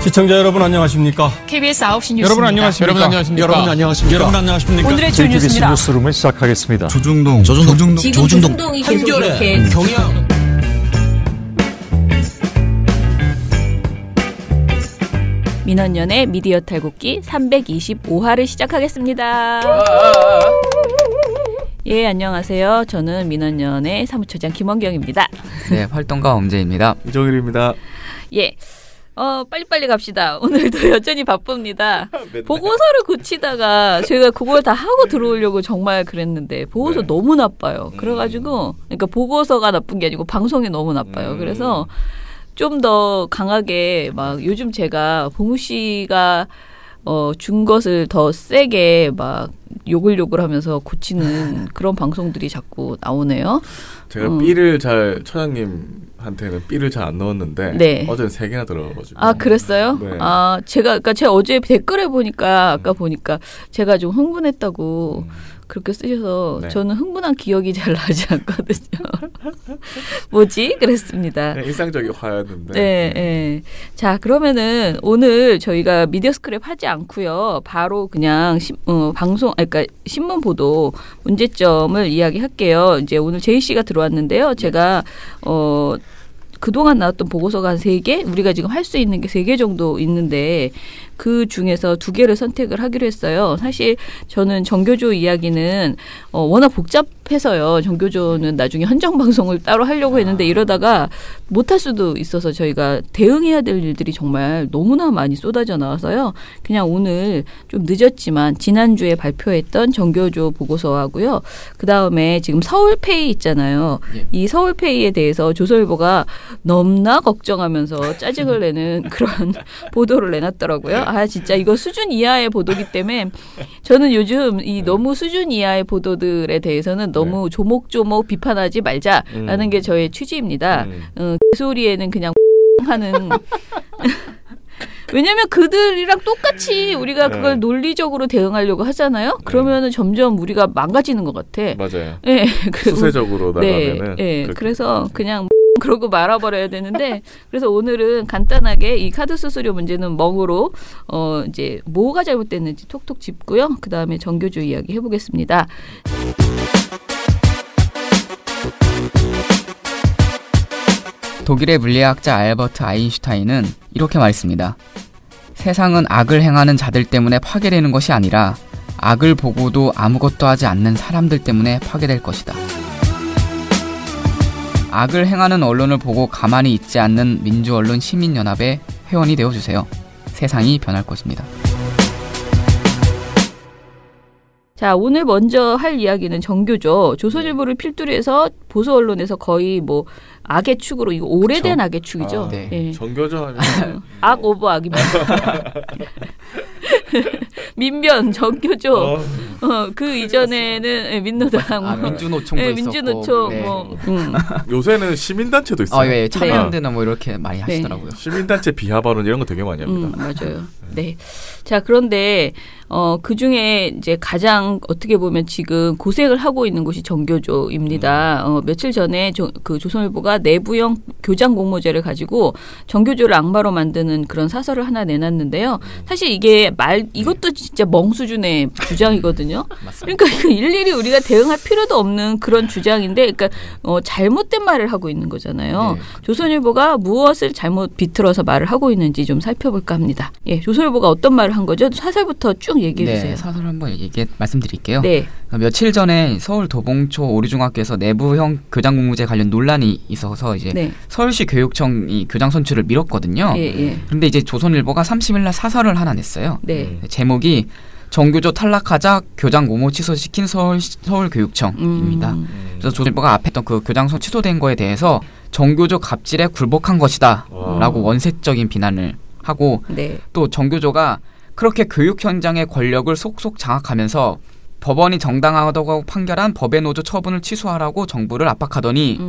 시청자 여러분 안녕하십니까? KBS 9시 뉴스입니다. 여러분 안녕하십니까? 여러분 안녕하십니까? 오늘의 주요 뉴스입니다. 뉴스룸을 시작하겠습니다. 조중동 지금 조중동이 계속 이렇게 경향. 민원연의 미디어 탈곡기 325화를 시작하겠습니다. 예, 안녕하세요. 저는 민원연의 사무처장 김원경입니다. 네, 활동가 엄재입니다. 이정일입니다. 예. 빨리빨리 갑시다. 오늘도 여전히 바쁩니다. 보고서를 고치다가 저희가 그걸 다 하고 들어오려고 정말 그랬는데 보고서 너무 나빠요. 그래가지고 그러니까 보고서가 나쁜 게 아니고 방송이 너무 나빠요. 그래서 좀 더 강하게 막 요즘 제가 봉우 씨가 준 것을 더 세게 막 욕을 하면서 고치는 그런 방송들이 자꾸 나오네요. 제가 삐를 처장님한테는 삐를 잘 안 넣었는데 네. 어제는 3개나 들어가지고. 아, 그랬어요? 네. 아, 제가 어제 댓글에 보니까 아까 보니까 제가 좀 흥분했다고 그렇게 쓰셔서 네. 저는 흥분한 기억이 잘 나지 않거든요. 뭐지? 그랬습니다. 그냥 일상적인 화였는데. 네, 네. 자, 그러면은 오늘 저희가 미디어 스크랩 하지 않고요. 바로 그냥 그러니까 신문 보도 문제점을 이야기할게요. 이제 오늘 제이 씨가 들어왔는데요. 제가 그동안 나왔던 보고서가 한 3개, 우리가 지금 할 수 있는 게 3개 정도 있는데 그 중에서 2개를 선택을 하기로 했어요. 사실 저는 정교조 이야기는 워낙 복잡해서요. 정교조는 나중에 헌정방송을 따로 하려고 했는데 이러다가 못할 수도 있어서 저희가 대응해야 될 일들이 정말 너무나 많이 쏟아져 나와서요. 그냥 오늘 좀 늦었지만 지난주에 발표했던 정교조 보고서하고요. 그다음에 지금 서울페이 있잖아요. 예. 이 서울페이에 대해서 조선일보가 넘나 걱정하면서 짜증을 내는 그런 보도를 내놨더라고요. 아, 진짜 이거 수준 이하의 보도기 때문에 저는 요즘 이 너무 수준 이하의 보도들에 대해서는 너무 조목조목 비판하지 말자라는 게 저의 취지입니다. 개소리에는 그냥 하는 왜냐하면 그들이랑 똑같이 우리가 그걸 논리적으로 대응하려고 하잖아요. 그러면은 점점 우리가 망가지는 것 같아. 맞아요. 네, 수세적으로 나가면은. 네, 그래서 그냥 그러고 말아버려야 되는데 그래서 오늘은 간단하게 이 카드 수수료 문제는 멍으로 이제 뭐가 잘못됐는지 톡톡 짚고요. 그 다음에 정교조 이야기 해보겠습니다. 독일의 물리학자 알버트 아인슈타인은 이렇게 말했습니다. 세상은 악을 행하는 자들 때문에 파괴되는 것이 아니라 악을 보고도 아무것도 하지 않는 사람들 때문에 파괴될 것이다. 악을 행하는 언론을 보고 가만히 있지 않는 민주언론 시민연합의 회원이 되어주세요. 세상이 변할 것입니다. 자, 오늘 먼저 할 이야기는 정교조. 조선일보를 필두로 해서 보수 언론에서 거의 뭐 악의 축으로 이거 오래된 그렇죠. 악의 축이죠. 네. 예. 정교조 하면 악 오브 악입니다. 민변, 정교조. 그 이전에는 민노당, 민주노총도 있었고. 민주노총, 네. 요새는 시민단체도 있어요. 예, 참여연대나 뭐 이렇게 많이 하시더라고요. 시민단체 비하 발언 이런 거 되게 많이 합니다. 맞아요. 네. 자, 그런데 그 중에 이제 가장 어떻게 보면 지금 고생을 하고 있는 곳이 정교조입니다. 며칠 전에 그 조선일보가 내부형 교장 공모제를 가지고 정교조를 악마로 만드는 그런 사설을 하나 내놨는데요. 사실 이게 이것도 진짜 멍 수준의 주장이거든요. 그러니까 일일이 우리가 대응할 필요도 없는 그런 주장인데, 그러니까 잘못된 말을 하고 있는 거잖아요. 네. 조선일보가 무엇을 잘못 비틀어서 말을 하고 있는지 좀 살펴볼까 합니다. 예, 조선일보가 어떤 말을 한 거죠? 사설부터 쭉 얘기해 주세요. 네, 사설 한번 말씀드릴게요. 네. 며칠 전에 서울 도봉초 오류중학교에서 내부형 교장 공모제 관련 논란이 있어서 이제 네. 서울시 교육청이 교장 선출을 미뤘거든요. 예. 그런데 이제 조선일보가 30일 날 사설을 하나 냈어요. 네. 제목이 정교조 탈락하자 교장 공모 취소시킨 서울교육청입니다. 그래서 조선일보가 앞에 했던 그 교장선 취소된 거에 대해서 정교조 갑질에 굴복한 것이다 라고 원색적인 비난을 하고 네. 또 정교조가 그렇게 교육 현장의 권력을 속속 장악하면서 법원이 정당하다고 판결한 법의 노조 처분을 취소하라고 정부를 압박하더니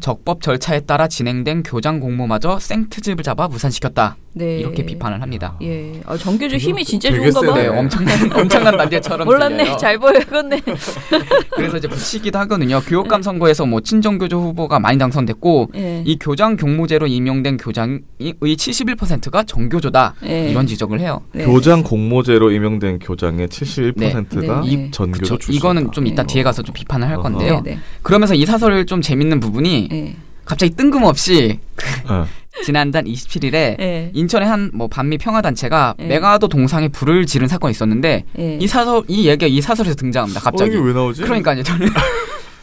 적법 절차에 따라 진행된 교장 공모마저 생트집을 잡아 무산시켰다. 네. 이렇게 비판을 합니다. 예. 정교조 힘이 진짜 되게 좋은가 봐. 세네. 네, 엄청난 단계처럼 몰랐네. 들려요. 잘 보여야겠네. 그래서 이제 붙이기도 하거든요. 교육감 선거에서 뭐 친정교조 후보가 많이 당선됐고 예. 이 교장 경무제로 임용된 교장의 71%가 정교조다. 예. 이런 지적을 해요. 네. 교장 공모제로 임용된 교장의 71%가 네. 네. 전교조 그쵸. 출신. 이거는 좀 이따 네. 뒤에 가서 좀 비판을 할 어허. 건데요. 네. 그러면서 이 사설 좀 재밌는 부분이 네. 갑자기 뜬금없이 어. 지난달 27일에 네. 인천의 한 뭐 반미 평화단체가 네. 메가도 동상에 불을 지른 사건이 있었는데 네. 이 얘기가 이 사설에서 등장합니다. 갑자기. 이게 왜 나오지? 그러니까요. 저는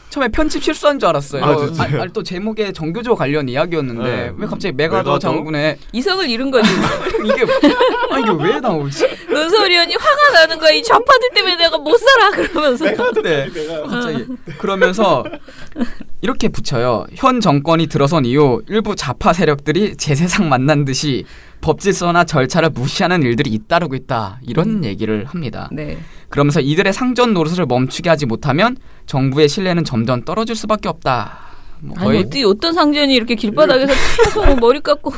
처음에 편집 실수한 줄 알았어요. 아, 진짜요? 또 제목에 정교조 관련 이야기였는데 네. 왜 갑자기 메가도 메가도? 장군의 이성을 잃은 거지. 이게 왜 나오지? 논설 의원이 화가 나는 거야. 이 좌파들 때문에 내가 못 살아. 그러면서. 네. 갑자기 그러면서 이렇게 붙여요. 현 정권이 들어선 이후 일부 좌파 세력들이 제 세상 만난 듯이 법질서나 절차를 무시하는 일들이 잇따르고 있다. 이런 얘기를 합니다. 네. 그러면서 이들의 상전 노릇을 멈추게 하지 못하면 정부의 신뢰는 점점 떨어질 수밖에 없다. 뭐 아니 어떤 상전이 이렇게 길바닥에서 계속 머리 깎고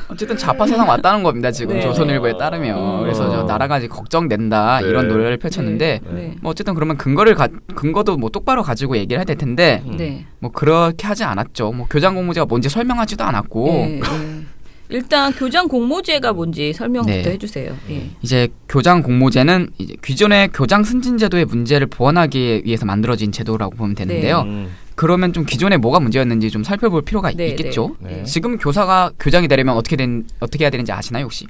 어쨌든 좌파 세상 왔다는 겁니다. 지금 네. 조선일보에 따르면. 그래서 저 나라가 이제 걱정된다. 네. 이런 노래를 펼쳤는데 네. 뭐 어쨌든 그러면 근거도 뭐 똑바로 가지고 얘기를 해야 될 텐데 네. 뭐 그렇게 하지 않았죠. 뭐 교장 공모제가 뭔지 설명하지도 않았고 네. 네. 일단 교장 공모제가 뭔지 설명부터 네. 해주세요. 예. 이제 교장 공모제는 이제 기존의 교장 승진 제도의 문제를 보완하기 위해서 만들어진 제도라고 보면 되는데요. 음. 그러면 좀 기존에 뭐가 문제였는지 좀 살펴볼 필요가 네, 있겠죠. 네. 네. 지금 교사가 교장이 되려면 어떻게 해야 되는지 아시나요 혹시?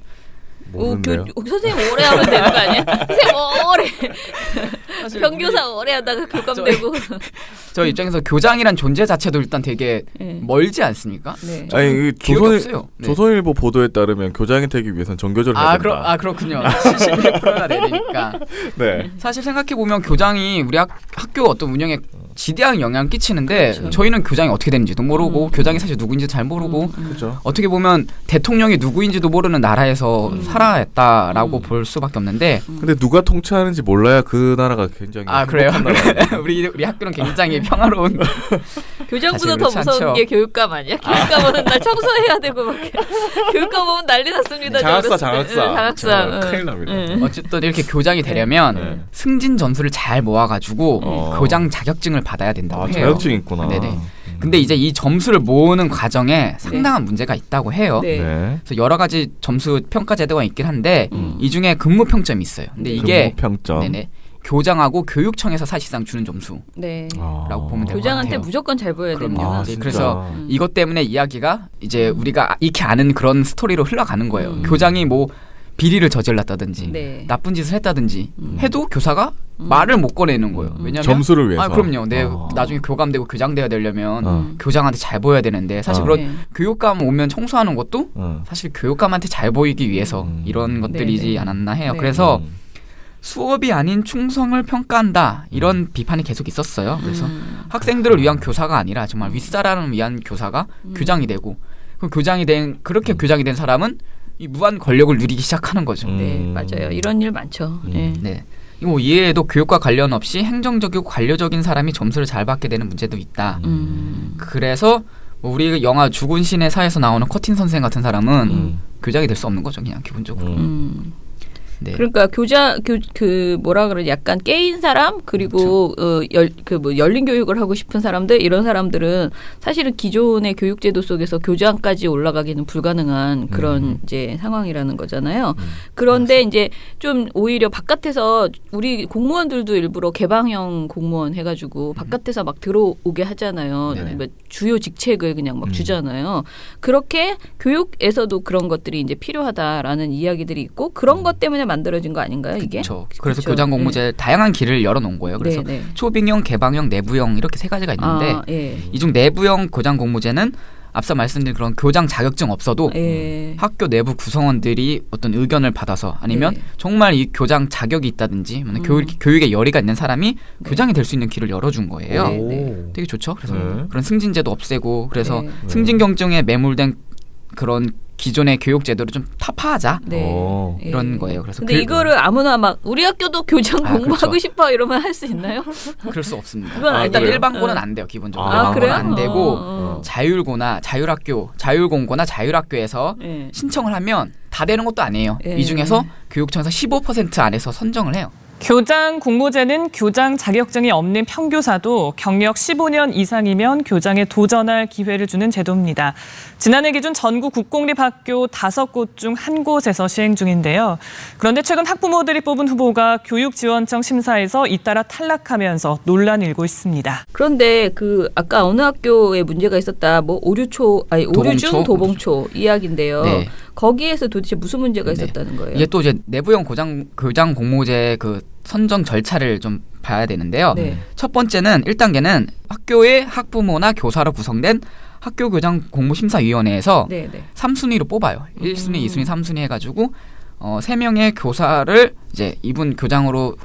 모르는데요. 선생님 오래 하면 되는 거 아니야? 선생님 오래 평교사 오래 하다가 교감 되고. 저 입장에서 교장이란 존재 자체도 일단 되게 네. 멀지 않습니까? 네. 아니 이 기억이 없어요. 네. 조선일보 보도에 따르면 교장이 되기 위해선 정교조를 해야 된다. 그렇군요. 71%가 되니까. 네. 사실 생각해 보면 교장이 우리 학교 어떤 운영에 지대한 영향을 끼치는데 그렇죠. 저희는 교장이 어떻게 되는지도 모르고 교장이 사실 누구인지도 잘 모르고 그렇죠. 어떻게 보면 대통령이 누구인지도 모르는 나라에서 살아했다라고 볼 수밖에 없는데 근데 누가 통치하는지 몰라야 그 나라가 굉장히 그래요? 행복한 나라예요. 우리 학교는 굉장히 평화로운 교장보다 사실 더 그렇지 무서운 않죠. 게 교육감 아니야? 교육감 오는 날 청소해야 되고 막 교육감 오면 난리 났습니다. 장학사. 큰일 납니다. 어쨌든 이렇게 교장이 되려면 네. 승진 전수를 잘 모아가지고 어. 교장 자격증을 받아야 된다고 해요. 자격증이 있구나. 네네. 근데 이제 이 점수를 모으는 과정에 상당한 문제가 있다고 해요. 네. 네. 그래서 여러 가지 점수 평가 제도가 있긴 한데 이 중에 근무 평점이 있어요. 근데 이게 평점. 네네. 교장하고 교육청에서 사실상 주는 점수라고 네. 보면 될 것 교장한테 같아요. 무조건 잘 보여야 그럼요. 됩니다. 네, 진짜. 그래서 이것 때문에 이야기가 이제 우리가 익히 아는 그런 스토리로 흘러가는 거예요. 교장이 뭐 비리를 저질렀다든지 네. 나쁜 짓을 했다든지 해도 교사가 말을 못 꺼내는 거예요. 왜냐면 점수를 위해서. 그럼요. 나중에 교감되고 교장돼야 되려면 교장한테 잘 보여야 되는데 사실 그런 네. 교육감 오면 청소하는 것도 어. 사실 교육감한테 잘 보이기 위해서 이런 것들이지 네, 네. 않았나 해요. 네. 그래서 수업이 아닌 충성을 평가한다 이런 비판이 계속 있었어요. 그래서 학생들을 위한 교사가 아니라 정말 윗사람을 위한 교사가 교장이 되고 그 교장이 된 사람은 이 무한 권력을 누리기 시작하는 거죠. 네, 맞아요. 이런 일 많죠. 네. 네. 뭐 이외에도 교육과 관련 없이 행정적이고 관료적인 사람이 점수를 잘 받게 되는 문제도 있다. 그래서 뭐 우리 영화 죽은 신의 사에서 나오는 커틴 선생 같은 사람은 교장이 될 수 없는 거죠, 그냥 기본적으로. 네. 그러니까 뭐라 그러지 약간 깨인 사람 그리고 열린 교육을 하고 싶은 사람들 이런 사람들은 사실은 기존의 교육제도 속에서 교장까지 올라가기는 불가능한 그런 이제 상황이라는 거잖아요. 그런데 이제 좀 오히려 바깥에서 우리 공무원들도 일부러 개방형 공무원 해가지고 바깥에서 막 들어오게 하잖아요. 뭐 주요 직책을 그냥 막 주잖아요. 그렇게 교육에서도 그런 것들이 이제 필요하다라는 이야기들이 있고 그런 것 때문에 만들어진 거 아닌가요, 이게? 그렇죠. 그래서 그쵸. 교장 공모제 다양한 길을 열어놓은 거예요. 그래서 네, 네. 초빙형, 개방형, 내부형 이렇게 세 가지가 있는데 예. 이 중 내부형 교장 공모제는 앞서 말씀드린 그런 교장 자격증 없어도 예. 학교 내부 구성원들이 어떤 의견을 받아서 아니면 네. 정말 이 교장 자격이 있다든지 교육에 열의가 있는 사람이 교장이 될 수 있는 길을 열어준 거예요. 네, 네. 되게 좋죠. 그래서 네. 그런 승진제도 없애고 그래서 네. 승진 경쟁에 매몰된 그런 기존의 교육 제도를 좀 타파하자. 네. 이런 거예요. 그래서 근데 이거를 아무나 막 우리 학교도 교장 공부하고 그렇죠. 싶어 이러면 할 수 있나요? 그럴 수 없습니다. 그건 일단 그래요? 일반고는 안 돼요. 기본적으로 일반고는 그래요? 안 되고 자율고나 자율학교, 자율공고나 자율학교에서 네. 신청을 하면 다 되는 것도 아니에요. 네. 이 중에서 교육청에서 15% 안에서 선정을 해요. 교장 공모제는 교장 자격증이 없는 평교사도 경력 15년 이상이면 교장에 도전할 기회를 주는 제도입니다. 지난해 기준 전국 국공립학교 5곳 중 1곳에서 시행 중인데요. 그런데 최근 학부모들이 뽑은 후보가 교육지원청 심사에서 잇따라 탈락하면서 논란이 일고 있습니다. 그런데 그 아까 어느 학교에 문제가 있었다. 뭐 오류중 도봉초 이야기인데요. 네. 거기에서 도대체 무슨 문제가 네. 있었다는 거예요? 이게 또 이제 내부형 교장 공모제 그 선정 절차를 좀 봐야 되는데요. 네. 첫 번째는 1단계는 학교의 학부모나 교사로 구성된 학교 교장 공모심사위원회에서 네, 네. 3순위로 뽑아요. 1순위, 2순위, 3순위 해가지고 3명의 교사를 이제 이분 교장으로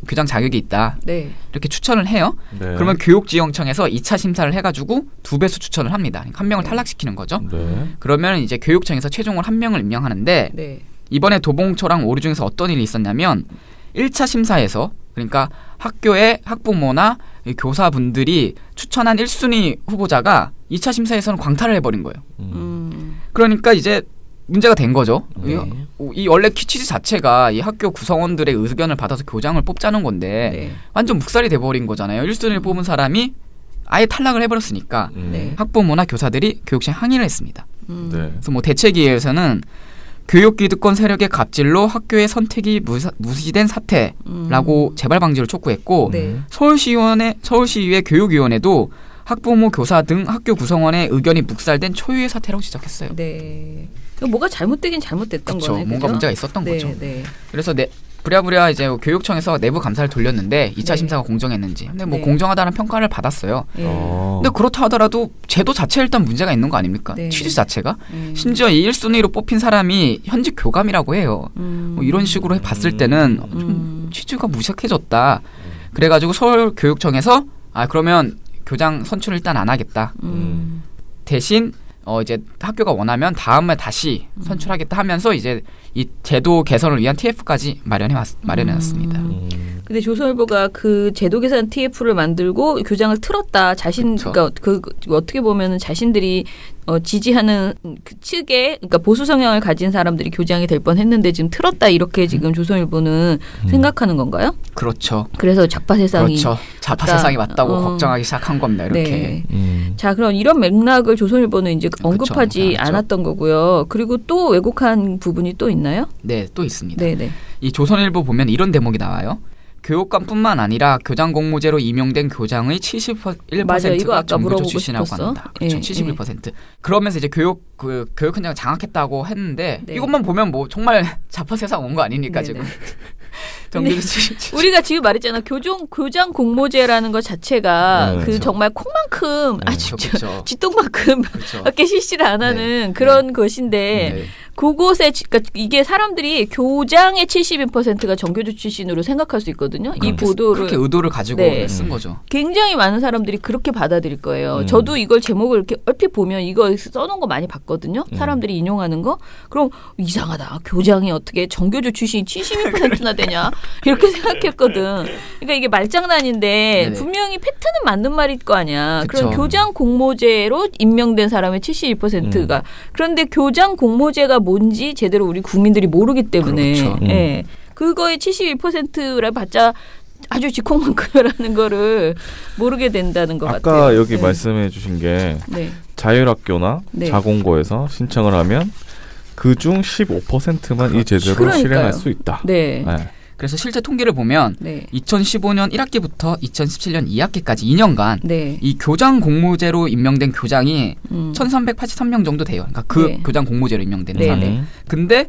교장 자격이 있다. 네. 이렇게 추천을 해요. 네. 그러면 교육지원청에서 2차 심사를 해가지고 2배수 추천을 합니다. 그러니까 한 명을 탈락시키는 거죠. 네. 그러면 이제 교육청에서 최종으로 한 명을 임명하는데 네. 이번에 도봉초랑 오류 중에서 어떤 일이 있었냐면 1차 심사에서 그러니까 학교의 학부모나 이 교사분들이 추천한 1순위 후보자가 2차 심사에서는 광탈을 해버린 거예요. 그러니까 이제 문제가 된 거죠. 이 원래 취지 자체가 이 학교 구성원들의 의견을 받아서 교장을 뽑자는 건데 네. 완전 묵살이 돼버린 거잖아요. 1순위를 뽑은 사람이 아예 탈락을 해버렸으니까 네. 학부모나 교사들이 교육청에 항의를 했습니다. 네. 그래서 뭐 대책위에서는 교육기득권 세력의 갑질로 학교의 선택이 무시된 사태라고 재발 방지를 촉구했고 네. 서울시의회 교육위원회도 학부모, 교사 등 학교 구성원의 의견이 묵살된 초유의 사태라고 지적했어요. 네. 뭐가 잘못되긴 잘못됐던 그렇죠. 거네. 뭔가 그죠? 문제가 있었던 네, 거죠. 네. 그래서 부랴부랴 이제 교육청에서 내부 감사를 돌렸는데 2차 네. 심사가 공정했는지. 근데 뭐 네. 공정하다는 평가를 받았어요. 네. 근데 그렇다 하더라도 제도 자체에 일단 문제가 있는 거 아닙니까? 네. 취지 자체가. 심지어 이 1순위로 뽑힌 사람이 현직 교감이라고 해요. 뭐 이런 식으로 봤을 때는 좀 취지가 무색해졌다. 그래가지고 서울교육청에서 그러면 교장 선출을 일단 안 하겠다. 대신 이제 학교가 원하면 다음에 다시 선출하겠다 하면서 이제 이 제도 개선을 위한 TF까지 마련해놨습니다. 근데 조선일보가 그 제도 개선 TF를 만들고 교장을 틀었다. 그렇죠. 그러니까 그 어떻게 보면은 자신들이 지지하는 그 측에 그러니까 보수 성향을 가진 사람들이 교장이 될 뻔했는데 지금 틀었다 이렇게 지금 조선일보는 생각하는 건가요? 그렇죠. 그래서 좌파 세상이 그렇죠. 좌파 맞다. 세상이 맞다고 걱정하기 시작한 겁니다. 이렇게. 네. 자, 그럼 이런 맥락을 조선일보는 이제 언급하지 언급하죠. 않았던 거고요. 그리고 또 왜곡한 부분이 또 있나요? 네, 또 있습니다. 네, 네. 이 조선일보 보면 이런 대목이 나와요. 교육감뿐만 아니라 교장 공모제로 임용된 교장의 71%가 맞아요. 이거 아까 정교조 물어보고 출신이라고 싶었어. 합니다. 그렇죠. 예, 71%. 그러면서 이제 교육 현장을 장악했다고 했는데 네. 이것만 보면 뭐 정말 좌파 세상 온 거 아닙니까 네, 지금. 네. 정교조 출신. 우리가 지금 말했잖아. 교장 공모제라는 것 자체가 네, 그 그렇죠. 정말 콩만큼 아주 그렇죠. 쥐똥만큼 그렇죠. 밖에 실시를 안 하는 네. 그런 것인데 네. 그곳에 그러니까 이게 사람들이 교장의 72%가 정교조 출신으로 생각할 수 있거든요. 이 보도를 그렇게 의도를 가지고 네. 쓴 거죠. 굉장히 많은 사람들이 그렇게 받아들일 거예요. 저도 이걸 제목을 이렇게 얼핏 보면 이거 써놓은 거 많이 봤거든요. 사람들이 인용하는 거. 그럼 이상하다. 교장이 어떻게 정교조 출신이 72%나 되냐. 이렇게 생각했거든. 그러니까 이게 말장난인데 네네. 분명히 팩트는 맞는 말일 거 아니야. 그쵸. 그럼 교장 공모제로 임명된 사람의 72%가. 그런데 교장 공모제가 뭔지 제대로 우리 국민들이 모르기 때문에 그렇죠. 예. 그거의 72%라 봤자 아주 지콩만큼이라는 거를 모르게 된다는 것 아까 같아요. 여기 네. 말씀해 주신 게 네. 자율학교나 네. 자공고에서 신청을 하면 그중 15%만 이 제도를 그러니까요. 실행할 수 있다. 네. 네. 그래서 실제 통계를 보면 네. 2015년 1학기부터 2017년 2학기까지 2년간 네. 이 교장 공모제로 임명된 교장이 1383명 정도 돼요. 그러니까 그 네. 교장 공모제로 임명되는 네, 사람. 네. 근데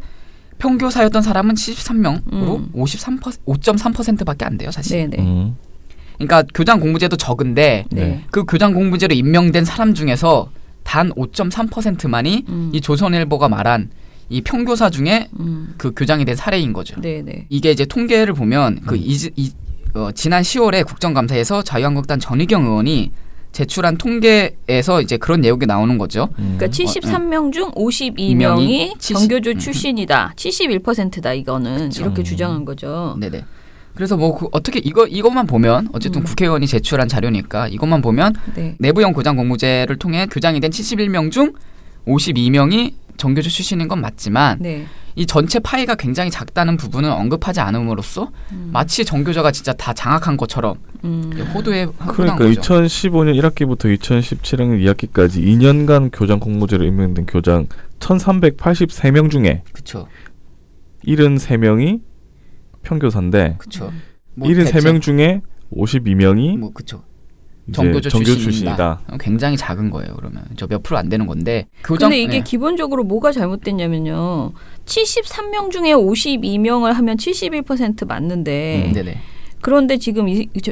평교사였던 사람은 73명으로 5.3%밖에 안 돼요, 사실. 네, 네. 그러니까 교장 공모제도 적은데 네. 그 교장 공모제로 임명된 사람 중에서 단 5.3%만이 이 조선일보가 말한 이 평교사 중에 그 교장이 된 사례인 거죠. 네, 네. 이게 이제 통계를 보면 지난 10월에 국정감사에서 자유한국당 전희경 의원이 제출한 통계에서 이제 그런 내용이 나오는 거죠. 그러니까 73명 중 52명이 정교조 출신이다. 71%다 이거는 그쵸. 이렇게 주장한 거죠. 네네. 그래서 뭐 어떻게 이것만 보면 어쨌든 국회의원이 제출한 자료니까 이것만 보면 네. 내부형 교장 공모제를 통해 교장이 된 71명 중 52명이 정교조 출신인 건 맞지만 네. 이 전체 파이가 굉장히 작다는 부분은 언급하지 않음으로써 마치 정교조가 진짜 다 장악한 것처럼 호도에 그러니까 거죠. 2015년 1학기부터 2017학년 2학기까지 2년간 교장 공모제로 임명된 교장 1383명 중에 그렇죠. 73명이 평교사인데 그렇죠. 73명 중에 52명이 뭐 그렇죠. 정교조 출신이다. 굉장히 작은 거예요. 그러면 저 몇 프로 안 되는 건데. 근데 이게 기본적으로 뭐가 잘못됐냐면요. 73명 중에 52명을 하면 71% 맞는데 네네. 그런데 지금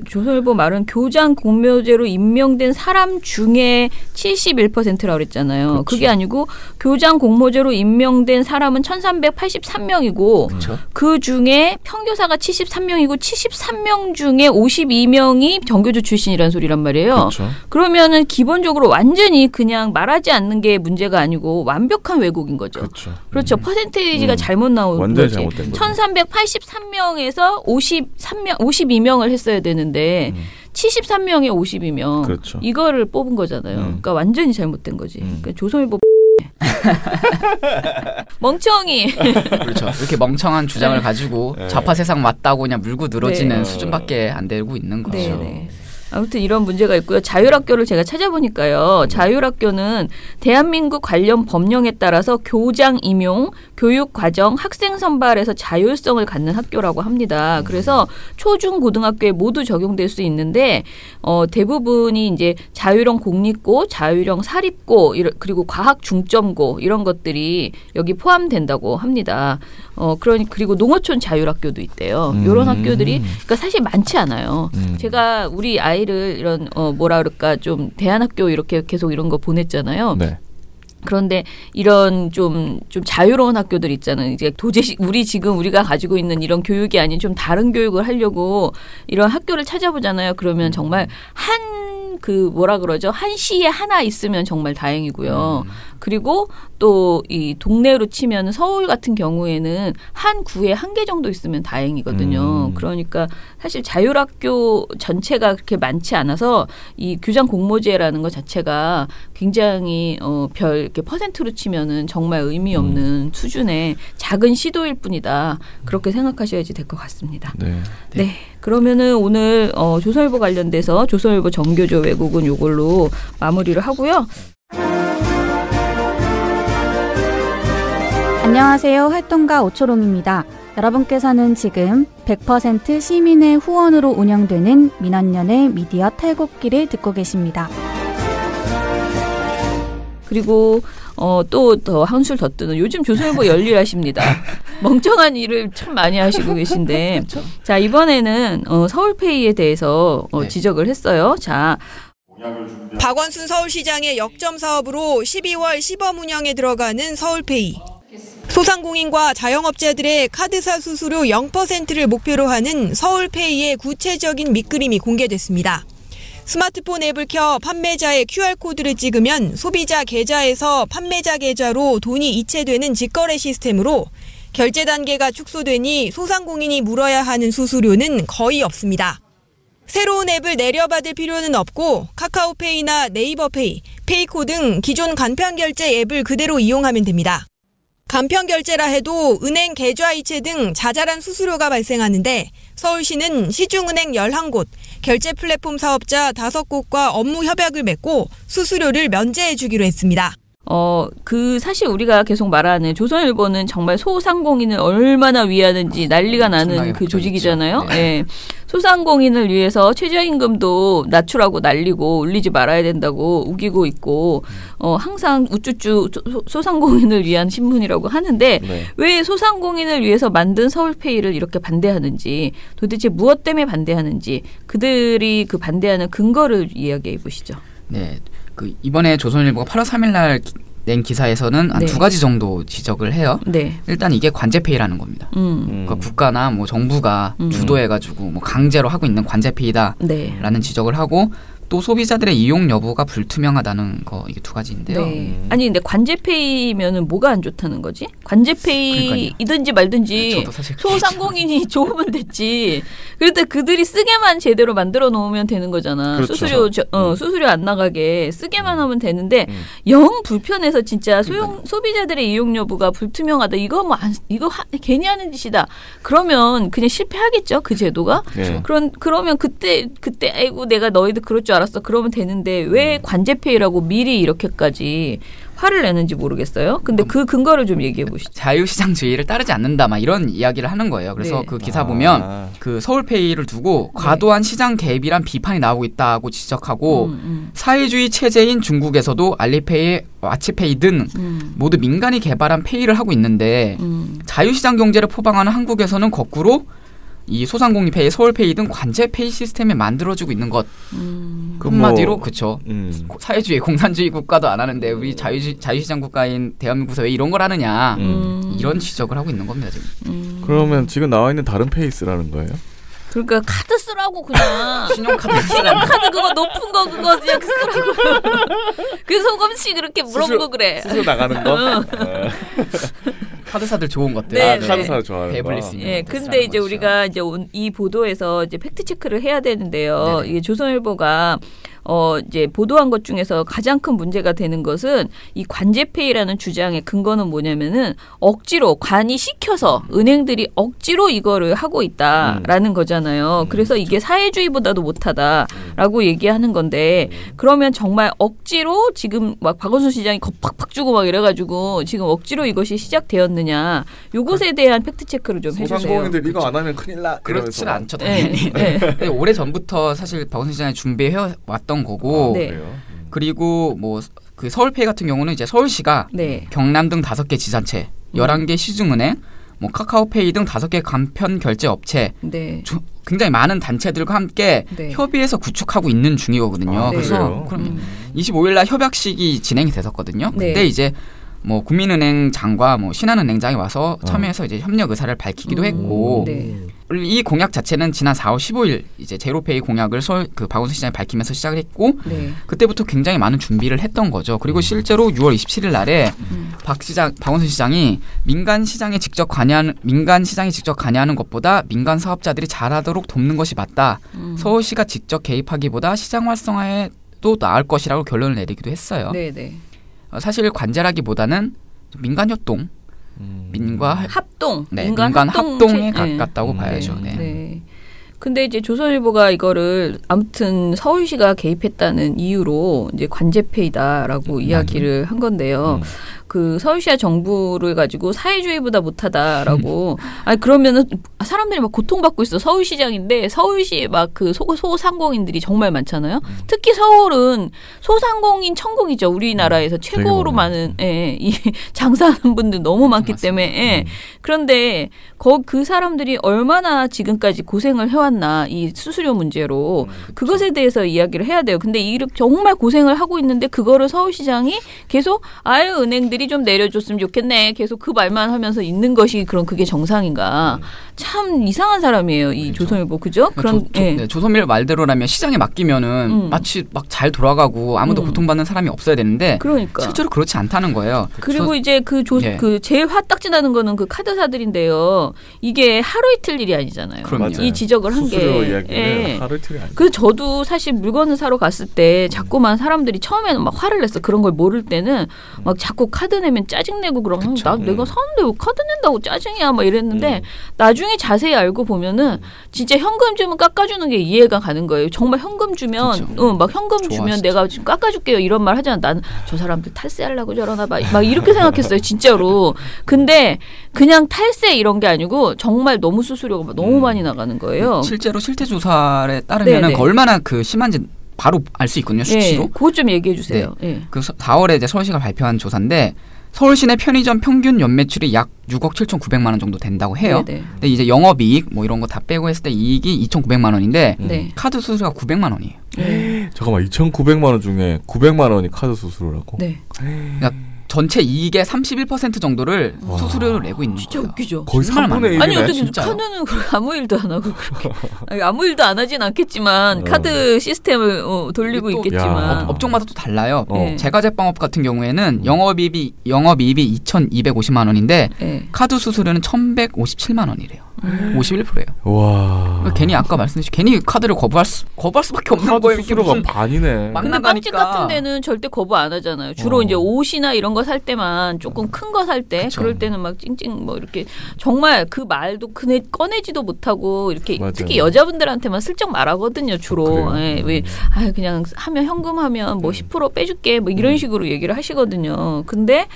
조선일보 말은 교장 공모제로 임명된 사람 중에 71%라고 그랬잖아요. 그렇죠. 그게 아니고 교장 공모제로 임명된 사람은 1383명이고 그렇죠. 그 중에 평교사가 73명이고 73명 중에 52명이 정교조 출신이라는 소리란 말이에요. 그렇죠. 그러면은 기본적으로 완전히 그냥 말하지 않는 게 문제가 아니고 완벽한 왜곡인 거죠. 그렇죠. 그렇죠. 퍼센테이지가 잘못 나온 완전히 거지. 잘못된 거죠. 1383명에서 52명을 했어야 되는데 73명에 52명. 그렇죠. 이거를 뽑은 거잖아요. 그러니까 완전히 잘못된 거지. 그러니까 조선일보 멍청이. 그렇죠. 이렇게 멍청한 주장을 가지고 좌파 세상 맞다고 그냥 물고 늘어지는 네. 수준밖에 안 되고 있는 거죠. 네. 아무튼 이런 문제가 있고요. 자율학교를 제가 찾아보니까요. 자율학교는 대한민국 관련 법령에 따라서 교장 임용, 교육과정, 학생 선발에서 자율성을 갖는 학교라고 합니다. 그래서 초중 고등학교에 모두 적용될 수 있는데 대부분이 이제 자율형 공립고, 자율형 사립고, 그리고 과학 중점고 이런 것들이 여기 포함된다고 합니다. 그리고 농어촌 자율학교도 있대요. 이런 학교들이 그러니까 사실 많지 않아요. 제가 우리 아이를 이런 뭐라 그럴까 좀 대안학교 이렇게 계속 이런 거 보냈잖아요. 네. 그런데 이런 좀 자유로운 학교들 있잖아요. 이제 도저히 우리가 가지고 있는 이런 교육이 아닌 좀 다른 교육을 하려고 이런 학교를 찾아보잖아요. 그러면 정말 한 시에 하나 있으면 정말 다행이고요. 그리고 또 이 동네로 치면 서울 같은 경우에는 한 구에 한 개 정도 있으면 다행이거든요. 그러니까 사실 자율학교 전체가 그렇게 많지 않아서 이 교장 공모제라는 것 자체가 굉장히 이렇게 퍼센트로 치면은 정말 의미 없는 수준의 작은 시도일 뿐이다. 그렇게 생각하셔야지 될 것 같습니다. 네. 그러면은 오늘 조선일보 관련돼서 조선일보 정교조 왜곡은 요걸로 마무리를 하고요. 안녕하세요. 활동가 오초롱입니다. 여러분께서는 지금 100% 시민의 후원으로 운영되는 민원연의 미디어 탈곡기를 듣고 계십니다. 그리고 또 더 한술 더 뜨는 요즘 조선일보 열일하십니다. 멍청한 일을 참 많이 하시고 계신데 자 이번에는 서울페이에 대해서 지적을 했어요. 자 박원순 서울시장의 역점 사업으로 12월 시범 운영에 들어가는 서울페이. 소상공인과 자영업자들의 카드사 수수료 0%를 목표로 하는 서울페이의 구체적인 밑그림이 공개됐습니다. 스마트폰 앱을 켜 판매자의 QR코드를 찍으면 소비자 계좌에서 판매자 계좌로 돈이 이체되는 직거래 시스템으로 결제 단계가 축소되니 소상공인이 물어야 하는 수수료는 거의 없습니다. 새로운 앱을 내려받을 필요는 없고 카카오페이나 네이버페이, 페이코 등 기존 간편결제 앱을 그대로 이용하면 됩니다. 간편결제라 해도 은행 계좌 이체 등 자잘한 수수료가 발생하는데 서울시는 시중은행 11곳, 결제 플랫폼 사업자 5곳과 업무 협약을 맺고 수수료를 면제해 주기로 했습니다. 사실 우리가 계속 말하는 조선일보는 정말 소상공인을 얼마나 위하는지 난리가 나는 그 조직이잖아요. 네. 네. 소상공인을 위해서 최저임금도 낮추라고 난리고 올리지 말아야 된다고 우기고 있고 항상 우쭈쭈 소상공인을 위한 신문이라고 하는데 왜 소상공인을 위해서 만든 서울페이를 이렇게 반대하는지 도대체 무엇 때문에 반대하는지 그들이 그 반대하는 근거를 이야기해 보시죠. 네. 이번에 조선일보가 8월 3일 날 낸 기사에서는 한 두 가지 정도 지적을 해요. 네. 일단 이게 관제페이라는 겁니다. 그러니까 국가나 뭐 정부가 주도해가지고 뭐 강제로 하고 있는 관제페이다라는 지적을 하고 또 소비자들의 이용 여부가 불투명하다는 거 이게 두 가지인데요. 네. 아니 근데 관제페이면은 뭐가 안 좋다는 거지? 관제페이이든지 말든지 저도 사실 소상공인이 좋으면 됐지. 그런데 그들이 쓰게만 제대로 만들어 놓으면 되는 거잖아. 그렇죠. 수수료 안 나가게 쓰게만 하면 되는데 영 불편해서 진짜 소비자들의 이용 여부가 불투명하다. 이거 괜히 하는 짓이다. 그러면 그냥 실패하겠죠 그 제도가. 네. 그러면 그때 아이고 내가 너희들 그럴 줄 알았어. 그러면 되는데 왜 관제페이라고 미리 이렇게까지 화를 내는지 모르겠어요. 근데 그 근거를 좀 얘기해 보시죠. 자유시장주의를 따르지 않는다 막 이런 이야기를 하는 거예요. 그래서 네. 그 기사 보면 그 서울페이를 두고 과도한 시장 개입이란 비판이 나오고 있다고 지적하고 사회주의 체제인 중국에서도 알리페이, 와치페이 등 모두 민간이 개발한 페이를 하고 있는데 자유시장 경제를 포방하는 한국에서는 거꾸로 이 소상공인페이, 서울페이 등 관제페이 시스템을 만들어주고 있는 것. 한마디로 그쵸. 사회주의, 공산주의 국가도 안 하는데 우리 자유시장 국가인 대한민국에서 왜 이런 걸 하느냐. 이런 지적을 하고 있는 겁니다. 지금. 그러면 지금 나와 있는 다른 페이 쓰라는 거예요? 그러니까 카드 쓰라고 그냥. 신용카드 쓰라는 카드 그거 높은 거 그거 그냥 쓰라고. 그 소금씨 그렇게 물어보고 그래. 수수 나가는 거? 카드사들 좋은 것들. 네, 네. 카드사 좋아하는 배불릴 거. 수 있는 예, 것들 근데 이제 쓰라는 우리가 이제 이 보도에서 이제 팩트 체크를 해야 되는데요. 네네. 이게 조선일보가 이제 보도한 것 중에서 가장 큰 문제가 되는 것은 이 관제페이라는 주장의 근거는 뭐냐면은 억지로 관이 시켜서 은행들이 억지로 이거를 하고 있다라는 거잖아요. 그래서 이게 사회주의보다도 못하다라고 얘기하는 건데 그러면 정말 억지로 지금 막 박원순 시장이 겁팍팍 주고 막 이래가지고 지금 억지로 이것이 시작되었느냐 요것에 대한 팩트 체크를 좀 해주세요. 소상공인들 이거 안 하면 큰일 나. 그렇진 이러면서. 않죠 당연히. 근데 오래 전부터 사실 박원순 시장이 준비해 왔던 거고 네. 그래요? 그리고 뭐 그 서울페이 같은 경우는 이제 서울시가 네. 경남 등 5개 지자체, 11개 시중은행, 뭐 카카오페이 등 5개 간편 결제 업체 네. 굉장히 많은 단체들과 함께 네. 협의해서 구축하고 있는 중이거든요. 아, 그래서 그래요? 그럼 25일 날 협약식이 진행이 됐었거든요. 네. 그때 이제 뭐 국민은행장과 뭐 신한은행장이 와서 참여해서 이제 협력 의사를 밝히기도 했고 네. 이 공약 자체는 지난 4월 15일 이제 제로페이 공약을 그 박원순 시장이 밝히면서 시작을 했고 네. 그때부터 굉장히 많은 준비를 했던 거죠. 그리고 실제로 6월 27일 날에 박원순 시장이 민간 시장에 직접 관여하는 것보다 민간 사업자들이 잘하도록 돕는 것이 맞다. 서울시가 직접 개입하기보다 시장 활성화에 또 나을 것이라고 결론을 내리기도 했어요. 네, 네. 사실 관제라기보다는 민간 협동, 민과 합동, 네, 민간 합동에 네. 가깝다고 봐야죠. 네. 네. 근데 이제 조선일보가 이거를 아무튼 서울시가 개입했다는 이유로 이제 관제페이다라고 이야기를 한 건데요. 그 서울시와 정부를 가지고 사회주의보다 못하다라고. 아니 그러면은 사람들이 막 고통받고 있어. 서울시장인데 서울시 막 그 소상공인들이 정말 많잖아요. 특히 서울은 소상공인 천국이죠. 우리나라에서 최고로 많은 이 장사하는 분들 너무 많기 때문에. 그런데 그 사람들이 얼마나 지금까지 고생을 해왔나 이 수수료 문제로 그것에 대해서 이야기를 해야 돼요. 근데 이렇게 정말 고생을 하고 있는데 그거를 서울시장이 계속 은행들이 좀 내려줬으면 좋겠네. 계속 그 말만 하면서 있는 것이 그게 정상인가. 참 이상한 사람이에요. 이 그렇죠. 조선일보. 그죠? 네, 조선일보 말대로라면 시장에 맡기면은 마치 막 잘 돌아가고 아무도 고통받는 사람이 없어야 되는데 그러니까. 실제로 그렇지 않다는 거예요. 그리고 이제 그 제일 화딱지 나는 거는 그 카드사들인데요. 이게 하루 이틀 일이 아니잖아요. 그럼요. 이 지적을 한 수수료 게. 이야기는 하루 이틀이 아니에요. 그래서 저도 사실 물건을 사러 갔을 때 자꾸만 사람들이 처음에는 막 화를 냈어. 그런 걸 모를 때는 막 자꾸 카드 내면 짜증내고 그러면 내가 사는데 왜 카드 낸다고 짜증이야 막 이랬는데 나중에 자세히 알고 보면은 진짜 현금 주면 깎아주는 게 이해가 가는 거예요. 정말 현금 주면 막 현금 주면 내가 지금 깎아줄게요 이런 말 하잖아. 나는 저 사람들 탈세하려고 저러나 막 이렇게 생각했어요. 진짜로. 근데 그냥 탈세 이런 게 아니고 정말 너무 수수료가 너무 많이 나가는 거예요. 실제로 실태 조사에 따르면은 얼마나 심한지 바로 알 수 있거든요. 수치로. 네, 그것 좀 얘기해 주세요. 네. 네. 그 4월에 이제 서울시가 발표한 조사인데 서울 시내 편의점 평균 연매출이 약 6억 7,900만 원 정도 된다고 해요. 네네. 근데 이제 영업이익 뭐 이런 거 다 빼고 했을 때 이익이 2,900만 원인데 네. 카드 수수료가 900만 원이에요. 잠깐만 2,900만 원 중에 900만 원이 카드 수수료라고? 네. 그러니까 전체 이익의 31% 정도를 수수료를 내고 있는 진짜 거예요. 웃기죠. 거의 3분의 1이네. 아니 어떻게 진짜요? 카드는 아무 일도 안 하고 그렇게 아니, 아무 일도 안 하진 않겠지만 카드 시스템을 돌리고 또 있겠지만 업종마다 또 달라요. 네. 제과제빵업 같은 경우에는 영업이익이 2,250만 원인데 카드 수수료는 1,157만 원이래요. 51%예요. 와. 괜히 아까 말씀드린 괜히 카드를 거부할 수밖에 없는 카드 거예요. 수수료가 반이네. 근데 빵집 같은 데는 절대 거부 안 하잖아요. 주로 이제 옷이나 이런 거 살 때만 조금 큰 거 살 때 그럴 때는 막 찡찡 뭐 이렇게 정말 그 말도 꺼내지도 못하고 이렇게 맞아요. 특히 여자분들한테만 슬쩍 말하거든요. 주로 예, 왜 그냥 하면 현금하면 뭐 10% 빼줄게 뭐 이런 식으로 얘기를 하시거든요. 근데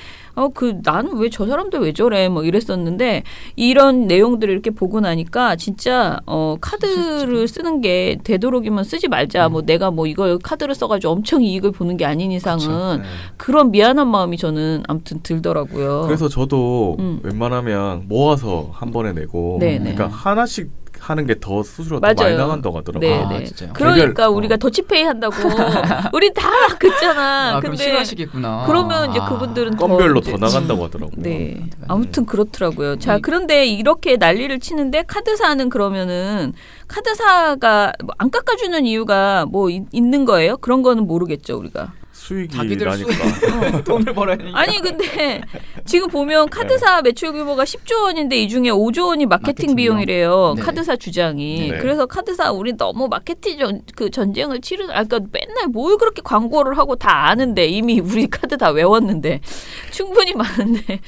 나는 왜 저 사람들 왜 저래 뭐 이랬었는데 이런 내용들을 이렇게 보고 나니까 진짜 카드를 쓰는 게 되도록이면 쓰지 말자. 뭐 내가 뭐 이걸 카드를 써가지고 엄청 이익을 보는 게 아닌 이상은 그런 미안한 마음이 저는 아무튼 들더라고요. 그래서 저도 웬만하면 모아서 한 번에 내고 그러니까 하나씩 하는 게 더 수수료가 더 많이 나간다고 하더라고요. 네. 그러니까 우리가 더치페이 한다고 우리 다 그랬잖아. 그럼 싫어하시겠구나. 그러면 이제 그분들은 건별로 더 나간다고 하더라고요. 네. 아무튼 그렇더라고요. 자, 그런데 이렇게 난리를 치는데 카드사는 그러면은 카드사가 안 깎아주는 이유가 뭐 있는 거예요? 그런 거는 모르겠죠, 우리가. 수익이 자기들 나니까 돈을 벌어야 되니까. 아니 근데 지금 보면 카드사 매출 규모가 10조 원인데 이 중에 5조 원이 마케팅 비용이래요. 네. 카드사 주장이. 네. 그래서 카드사 우리 너무 마케팅 전쟁을 그러니까 맨날 뭘 그렇게 광고를 하고 다 아는데 이미 우리 카드 다 외웠는데 충분히 많은데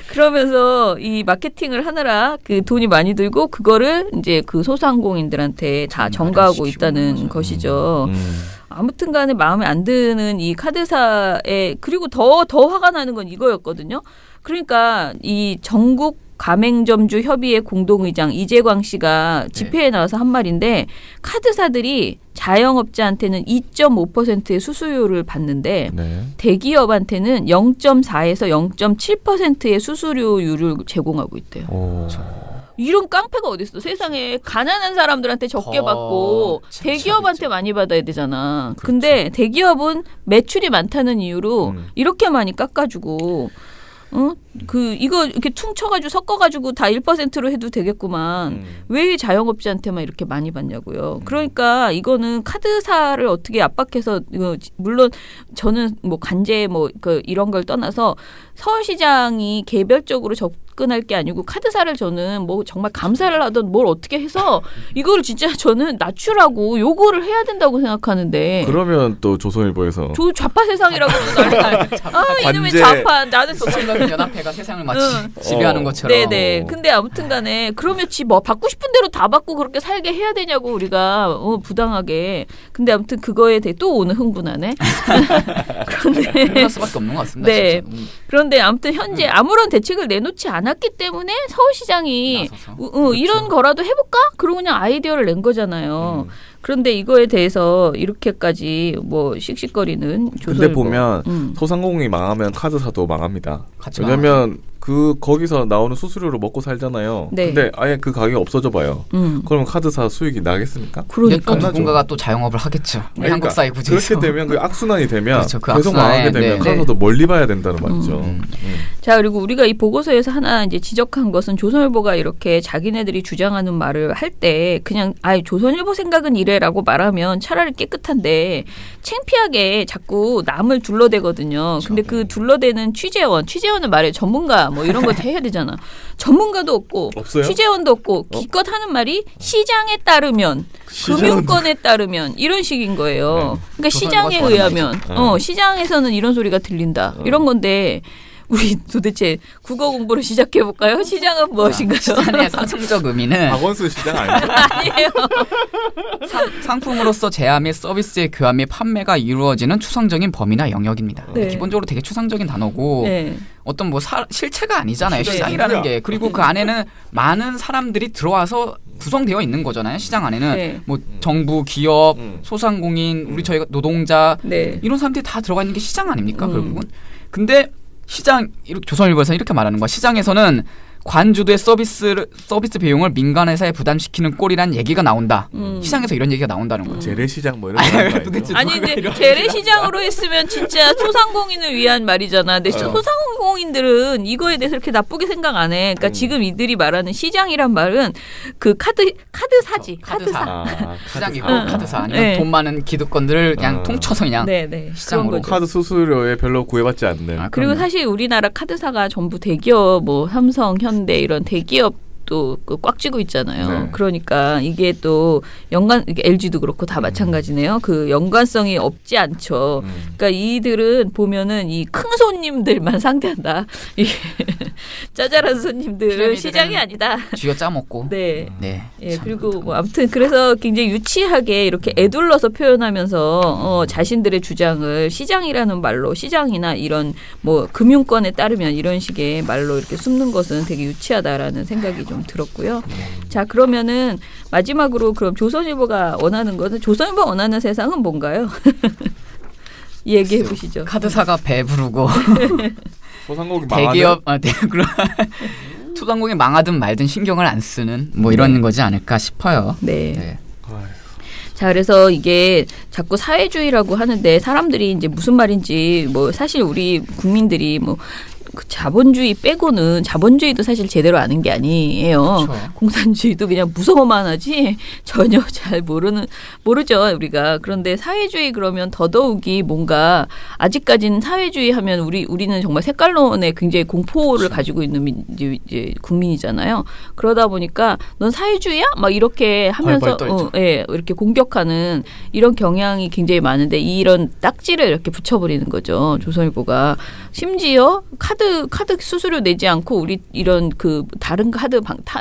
그러면서 이 마케팅을 하느라 그 돈이 많이 들고 그거를 이제 그 소상공인들한테 다 전가하고 있다는 것이죠. 아무튼 간에 마음에 안 드는 이 카드사에 그리고 더 화가 나는 건 이거였거든요. 그러니까 이 전국 가맹점주 협의회 공동의장 이재광 씨가 집회에 나와서 한 말인데 카드사들이 자영업자한테는 2.5%의 수수료를 받는데 대기업한테는 0.4에서 0.7%의 수수료율을 제공하고 있대요. 이런 깡패가 어딨어. 세상에 가난한 사람들한테 적게 받고 대기업한테 많이 받아야 되잖아. 근데 대기업은 매출이 많다는 이유로 이렇게 많이 깎아주고 이거 이렇게 퉁쳐가지고 섞어가지고 다 1%로 해도 되겠구만. 왜 자영업자한테만 이렇게 많이 받냐고요. 그러니까 이거는 카드사를 어떻게 압박해서 물론 저는 뭐 간제 이런 걸 떠나서 서울시장이 개별적으로 접근할 게 아니고 카드사를 저는 뭐 정말 감사를 하던 뭘 어떻게 해서 이거를 진짜 저는 낮추라고 요구를 해야 된다고 생각하는데. 그러면 또 조선일보에서 좌파 세상이라고 이놈의 좌파 나는 연합회가 세상을 마치 지배하는 것처럼. 네네. 근데 아무튼간에 그러면 지 뭐 받고 싶은 대로 다 받고 그렇게 살게 해야 되냐고 우리가 부당하게. 근데 아무튼 그거에 대해 또 오늘 흥분하네. 그런데 그럴 수밖에 없는 것 같습니다. 네. 진짜. 그런데 아무튼 현재 아무런 대책을 내놓지 않았기 때문에 서울시장이 이런 거라도 해볼까? 그러고 그냥 아이디어를 낸 거잖아요. 그런데 이거에 대해서 이렇게까지 뭐 씩씩거리는 조선일보. 근데 보면 소상공인이 망하면 카드사도 망합니다. 왜냐면 거기서 나오는 수수료로 먹고 살잖아요. 네. 근데 아예 그 가격이 없어져 봐요. 그러면 카드사 수익이 나겠습니까? 그러니까 누군가가 또 자영업을 하겠죠. 우리 한국 사회 구조에서. 그렇게 되면 그 악순환이 되면 그렇죠, 그 계속 망하게 되면 카드사도 멀리 봐야 된다는 말이죠. 자, 그리고 우리가 이 보고서에서 하나 이제 지적한 것은 조선일보가 이렇게 자기네들이 주장하는 말을 할 때 그냥 조선일보 생각은 이래라고 말하면 차라리 깨끗한데 창피하게 자꾸 남을 둘러대거든요. 근데 그 둘러대는 취재원은 말해 전문가 뭐 이런 거 해야 되잖아. 전문가도 없고 없어요? 취재원도 없고 기껏 하는 말이 시장에 따르면 금융권에 따르면 이런 식인 거예요. 그러니까 시장에 의하면 시장에서는 이런 소리가 들린다. 이런 건데 우리 도대체 국어 공부를 시작해 볼까요? 시장은 무엇인가요? 시장의 상승적 의미는 박원순 시장 아니죠? 아니에요. 상품으로서 제한 및 서비스의 교환 및 판매가 이루어지는 추상적인 범위나 영역입니다. 네. 기본적으로 되게 추상적인 단어고 네. 어떤 뭐 실체가 아니잖아요. 네. 시장이라는 게. 그리고 그 안에는 많은 사람들이 들어와서 구성되어 있는 거잖아요. 시장 안에는 네. 뭐 정부, 기업, 소상공인, 우리 저희가 노동자 네. 이런 사람들이 다 들어가 있는 게 시장 아닙니까? 결국은. 근데 조선일보에서 이렇게 말하는 거야. 시장에서는 관주도의 서비스 비용을 민간 회사에 부담시키는 꼴이란 얘기가 나온다. 시장에서 이런 얘기가 나온다는 거죠. 재래시장 뭐 이런 거 도대체 아니 근데 재래시장으로 했으면 진짜 소상공인을 위한 말이잖아. 근데 소상공인들은 이거에 대해서 이렇게 나쁘게 생각 안 해. 그러니까 지금 이들이 말하는 시장이란 말은 그 카드사지. 카드사. 시장이고 카드사. 아니면 돈 많은 기득권들을 그냥 통쳐서 그냥 시장으로. 카드 수수료에 별로 구애받지 않는. 그리고 사실 우리나라 카드사가 전부 대기업 뭐 삼성, 현대 이런 대기업 또 꽉 쥐고 있잖아요. 네. 그러니까 이게 또 LG도 그렇고 다 마찬가지네요. 그 연관성이 없지 않죠. 그러니까 이들은 보면은 이 큰 손님들만 상대한다. 이게 짜잘한 손님들은 시장이 아니다. 쥐어 짜먹고. 네. 예, 그리고 뭐 아무튼 그래서 굉장히 유치하게 이렇게 애둘러서 표현하면서 자신들의 주장을 시장이라는 말로 시장이나 이런 뭐 금융권에 따르면 이런 식의 말로 이렇게 숨는 것은 되게 유치하다라는 생각이 좀 들었고요. 자, 그러면은 마지막으로 그럼 조선일보가 원하는 것은 조선일보가 원하는 세상은 뭔가요? 얘기해 보시죠. 카드사가 배부르고 소상공인 대기업 소상공인 망하든 말든 신경을 안 쓰는 뭐 이런 거지 않을까 싶어요. 네. 자, 그래서 이게 자꾸 사회주의라고 하는데 사람들이 이제 무슨 말인지 뭐 사실 우리 국민들이 뭐 그 자본주의 빼고는 자본주의도 사실 제대로 아는 게 아니에요. 그렇죠. 공산주의도 그냥 무서워만 하지 전혀 잘 모르죠 우리가. 그런데 사회주의 그러면 더더욱이 뭔가 아직까지는 사회주의 하면 우리는 정말 색깔론에 굉장히 공포를 가지고 있는 이제 국민이잖아요. 그러다 보니까 넌 사회주의야? 막 이렇게 하면서 이렇게 공격하는 이런 경향이 굉장히 많은데 이런 딱지를 이렇게 붙여버리는 거죠. 조선일보가. 심지어 카드 수수료 내지 않고 우리 이런 그 다른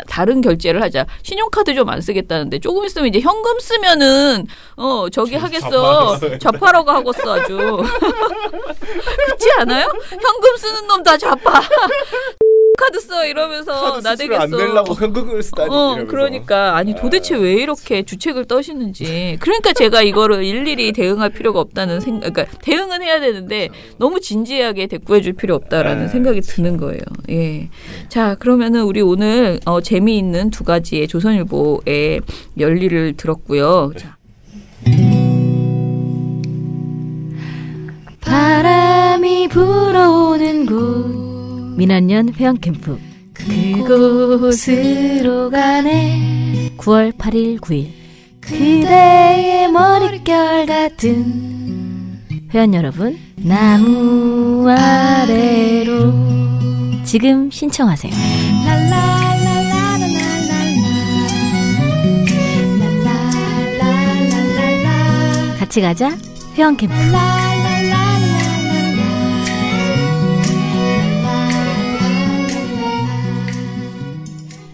다른 결제를 하자. 신용카드 좀 안 쓰겠다는데 조금 있으면 이제 현금 쓰면은 저기 하겠어. 좌파라고 하겠어 아주. 그렇지 않아요? 현금 쓰는 놈 다 좌파. 카드 써 이러면서 나대겠어. 안 내려고 현금을 쓰다니. 그러니까 아니 도대체 왜 이렇게 주책을 떠시는지. 그러니까 제가 이거를 일일이 대응할 필요가 없다는 생각. 그러니까 대응은 해야 되는데 너무 진지하게 대꾸해줄 필요 없다라는 생각이 드는 거예요. 예. 자, 그러면은 우리 오늘 재미있는 두 가지의 조선일보의 열리를 들었고요. 자. 바람이 불어오는 곳 민한년 회원캠프 그곳으로 가네 9월 8일 9일 그대의 머릿결 같은 회원 여러분 나무 아래로 지금 신청하세요. 같이 가자 회원캠프.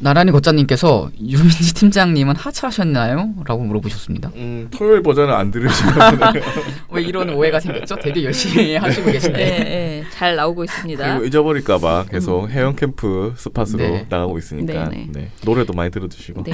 나란히 걷자님께서 유민지 팀장님은 하차하셨나요? 라고 물어보셨습니다. 토요일 버전은 안 들으시면 왜 이런 오해가 생겼죠? 되게 열심히 하시고 계신데. 네, 잘 나오고 있습니다. 그리고 잊어버릴까봐 계속 해영 캠프 스팟으로 네. 나가고 있으니까 네. 노래도 많이 들어주시고. 네.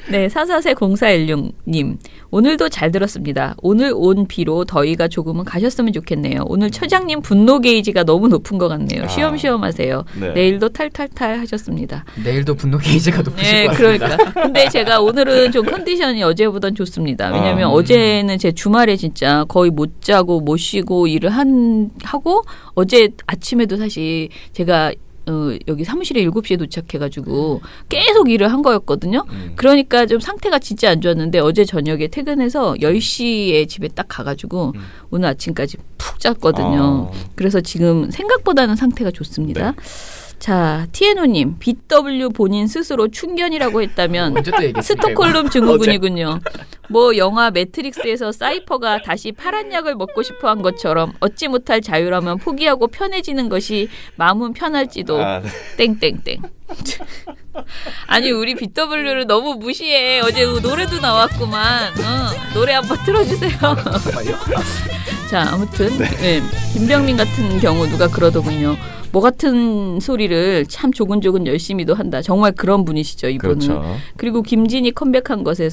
네, 444016님. 오늘도 잘 들었습니다. 오늘 온 비로 더위가 조금은 가셨으면 좋겠네요. 오늘 처장님 분노 게이지가 너무 높은 것 같네요. 쉬엄쉬엄 하세요. 네. 내일도 탈탈탈 하셨습니다. 내일도 분노 게이지가 높으실 네, 것 같습니다. 그러니까. 근데 제가 오늘은 좀 컨디션이 어제보단 좋습니다. 왜냐하면 어제는 제 주말에 진짜 거의 못 자고 못 쉬고 일을 하고 어제 아침에도 사실 제가 여기 사무실에 7시에 도착해가지고 계속 일을 한 거였거든요. 그러니까 좀 상태가 진짜 안 좋았는데 어제 저녁에 퇴근해서 10시에 집에 딱 가가지고 오늘 아침까지 푹 잤거든요. 그래서 지금 생각보다는 상태가 좋습니다. 네. 자, TNO님, BW 본인 스스로 충견이라고 했다면 언제 또 얘기했습니까, 스톡홀름 증후군이군요. 뭐 영화 매트릭스에서 사이퍼가 다시 파란 약을 먹고 싶어한 것처럼 얻지 못할 자유라면 포기하고 편해지는 것이 마음은 편할지도 땡땡땡. 아니 우리 BW를 너무 무시해. 어제 노래도 나왔구만. 노래 한번 틀어주세요. 자, 아무튼 네, 김병민 같은 경우 누가 그러더군요. 뭐 같은 소리를 참 조근조근 열심히도 한다. 정말 그런 분이시죠, 이분은. 그렇죠. 그리고 김진이 컴백한 것에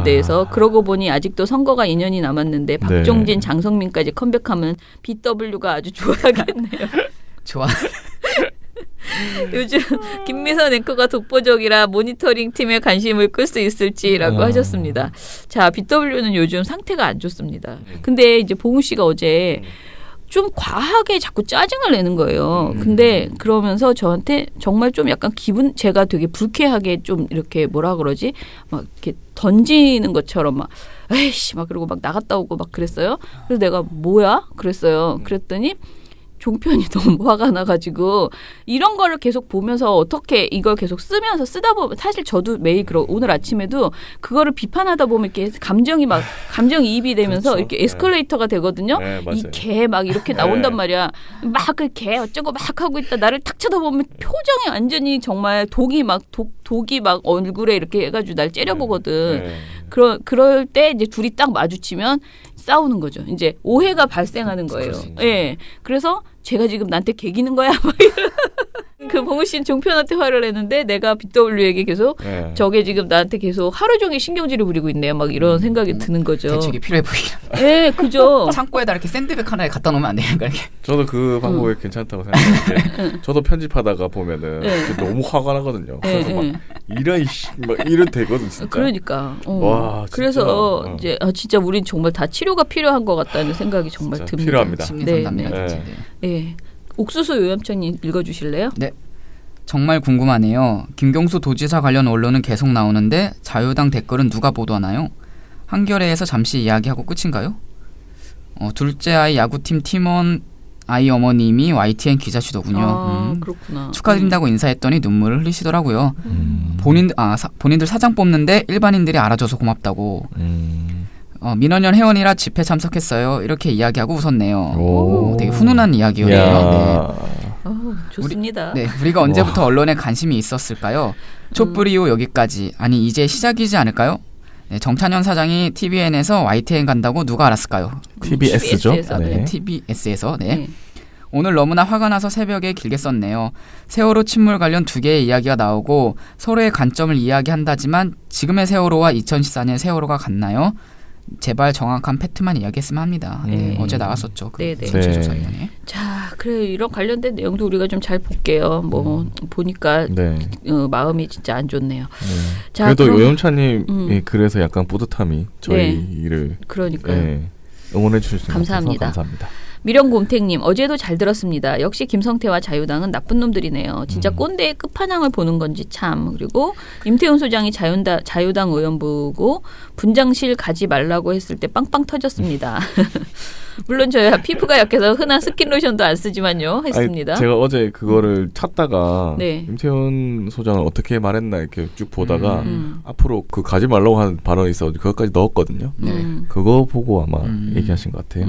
대해서 그러고 보니 아직도 선거가 2년이 남았는데 박종진, 장성민까지 컴백하면 BW가 아주 좋아하겠네요. 좋아. 요즘 김미선 앵커가 독보적이라 모니터링 팀의 관심을 끌 수 있을지라고 하셨습니다. 자, BW는 요즘 상태가 안 좋습니다. 근데 이제 봉우 씨가 어제 좀 과하게 자꾸 짜증을 내는 거예요. 근데 그러면서 저한테 정말 좀 약간 제가 되게 불쾌하게 좀 이렇게 뭐라 그러지? 막 이렇게 던지는 것처럼 막 에이씨 막 그러고 막 나갔다 오고 막 그랬어요. 그래서 내가 뭐야? 그랬어요. 그랬더니 종편이 너무 화가 나가지고 이런 거를 계속 보면서 어떻게 이걸 계속 쓰다 보면 사실 저도 매일 오늘 아침에도 그거를 비판하다 보면 이렇게 감정이입이 되면서 그렇죠. 이렇게 에스컬레이터가 되거든요. 네, 이 개 막 이렇게 나온단 네. 말이야. 막 그 개 어쩌고 막 하고 있다 나를 탁 쳐다보면 표정이 완전히 정말 독이 막 얼굴에 이렇게 해가지고 날 째려보거든. 네. 그럴 때 이제 둘이 딱 마주치면 싸우는 거죠. 이제 오해가 발생하는 거예요. 예. 그래서 제가 지금 나한테 개기는 거야? 그 봉우 씨는 종편한테 화를 내는데 내가 BW에게 계속 네. 저게 지금 나한테 계속 하루 종일 신경질을 부리고 있네요. 막 이런 생각이 드는 거죠. 대책이 필요해 보이긴. 예, 그죠. 창고에다 이렇게 샌드백 하나에 갖다 놓으면 안 되는가 이렇게. 저도 그 방법이 괜찮다고 생각하는데 저도 편집하다가 보면은 네. 너무 화가 나거든요. 네, 그래서 네. 막 이런 되거든 진짜. 그러니까. 와, 진짜. 그래서 이제 진짜 우린 정말 다 치료가 필요한 것 같다는 생각이 정말 진짜 듭니다. 필요합니다. 심리 네, 상담이라든지. 네. 네. 예. 옥수수 요염장님 읽어주실래요? 네. 정말 궁금하네요. 김경수 도지사 관련 언론은 계속 나오는데 자유당 댓글은 누가 보도하나요? 한겨레에서 잠시 이야기하고 끝인가요? 둘째 아이 야구팀 팀원 아이 어머님이 YTN 기자시더군요. 그렇구나. 축하드린다고 인사했더니 눈물을 흘리시더라고요. 본인들 사장 뽑는데 일반인들이 알아줘서 고맙다고. 민원연 회원이라 집회 참석했어요. 이렇게 이야기하고 웃었네요. 되게 훈훈한 이야기였네요. 좋습니다. 우리가 언제부터 언론에 관심이 있었을까요? 촛불 이후 여기까지. 아니 이제 시작이지 않을까요? 네, 정찬현 사장이 TVN에서 YTN 간다고 누가 알았을까요? TBS죠. 네. TBS에서. 네. 오늘 너무나 화가 나서 새벽에 길게 썼네요. 세월호 침몰 관련 2개의 이야기가 나오고 서로의 관점을 이야기한다지만 지금의 세월호와 2014년 세월호가 같나요? 제발 정확한 팩트만 이야기했으면 합니다. 네, 어제 나왔었죠. 그 전체조사위원회. 자, 그래 이런 관련된 내용도 우리가 좀 잘 볼게요. 보니까 마음이 진짜 안 좋네요. 자, 그래도 요염차님 그래서 약간 뿌듯함이 저희를 그러니까요. 응원해 주셔서 감사합니다. 감사합니다. 미령곰탱님 어제도 잘 들었습니다. 역시 김성태와 자유당은 나쁜 놈들이네요. 진짜 꼰대의 끝판왕을 보는 건지 참. 그리고 임태훈 소장이 자유당 의원부고 분장실 가지 말라고 했을 때 빵빵 터졌습니다. 물론 저야 피부가 약해서 흔한 스킨로션도 안 쓰지만요. 했습니다. 아니, 제가 어제 그거를 찾다가 네. 임태훈 소장은 어떻게 말했나 이렇게 쭉 보다가 앞으로 그 가지 말라고 한 발언이 있어서 그것까지 넣었거든요. 그거 보고 아마 얘기하신 것 같아요.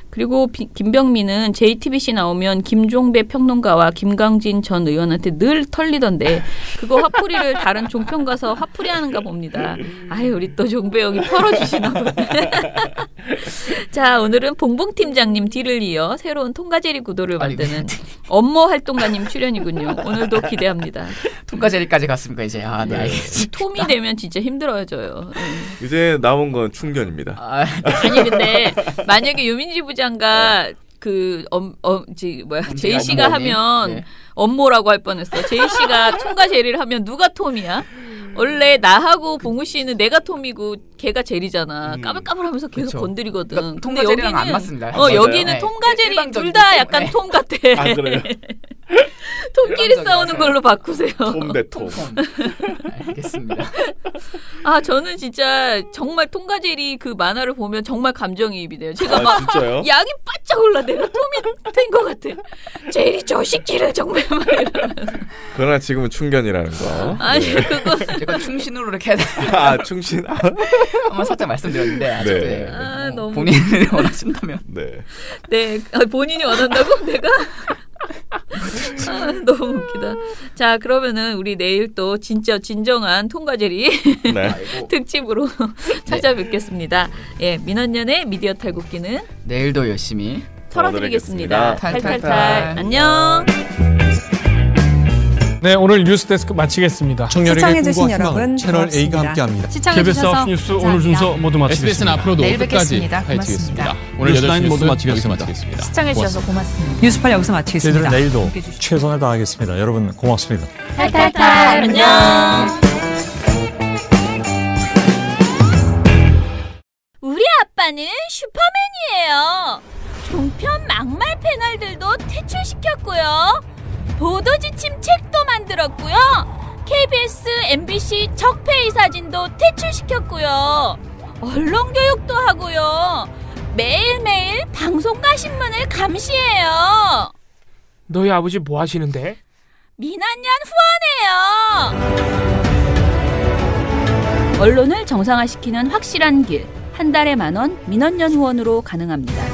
그리고 김병민은 JTBC 나오면 김종배 평론가와 김강진 전 의원한테 늘 털리던데 그거 화풀이를 다른 종편 가서 화풀이하는가 봅니다. 아유 우리 또 종배 형이 털어주시나 보네. 자 오늘은 봉봉팀장님 뒤를 이어 새로운 통과제리 구도를 만드는 업무 활동가님 출연이군요. 오늘도 기대합니다. 통과제리까지 갔습니까 이제? 네 알겠습니다. 톰이 되면 진짜 힘들어져요. 이제 남은 건 충견입니다. 아니 근데 만약에 유민지 부장가 제이 씨가 하면 업무라고 할 뻔했어. 제이 씨가 통과 제리를 하면 누가 톰이야? 원래 나하고 봉우 씨는 내가 톰이고 걔가 제리잖아. 까불까불하면서 계속 건드리거든. 그러니까 통과 제리랑 안 맞습니다. 여기는 통과 제리 둘 다 약간 톰 같아. 아 그래요? 톰끼리 싸우는 걸로 바꾸세요. 톰 대 톰. 알겠습니다. 아 저는 진짜 정말 통과 제리 그 만화를 보면 정말 감정이입이 돼요. 제가 막 진짜요? 양이 바짝 올라. 내가 톰이 된 것 같아. 제리 저 시키를 정말 막 이러면서. 그러나 지금은 충견이라는 거. 아니 그거 제가 충신으로 이렇게 해야 충신. 한번 살짝 말씀드렸는데 네. 너무 본인을 원하신다면 네 본인이 원한다고 내가 너무 웃기다. 자 그러면은 우리 내일 또 진짜 진정한 통과제리 특집으로 찾아뵙겠습니다. 예 민원연의 미디어 탈곡기는 내일도 열심히 털어드리겠습니다. 탈탈탈. 탈탈탈. 안녕. 네, 오늘 뉴스데스크 마치겠습니다. 청년에게 꿈과 희망을 여러분, 채널 A가 고맙습니다. 함께합니다. KBS 9시 뉴스 오늘 순서 모두 마치겠습니다. SBS는 앞으로도 내일 끝까지 뵙겠습니다. 파헤치겠습니다. 오늘 8시 모두 뉴스 여기서 마치겠습니다. 마치겠습니다. 시청해주셔서 고맙습니다. 뉴스팔 여기서 마치겠습니다. 저희들은 내일도 최선을 다하겠습니다. 여러분 고맙습니다. 탈탈탈 안녕. 우리 아빠는 슈퍼맨이에요. 종편 막말 패널들도 퇴출시켰고요. 보도지침 책도 만들었고요. KBS, MBC 적폐의 사진도 퇴출시켰고요. 언론교육도 하고요. 매일매일 방송과 신문을 감시해요. 너희 아버지 뭐 하시는데? 민원연 후원해요. 언론을 정상화시키는 확실한 길. 한 달에 10,000원 민원연 후원으로 가능합니다.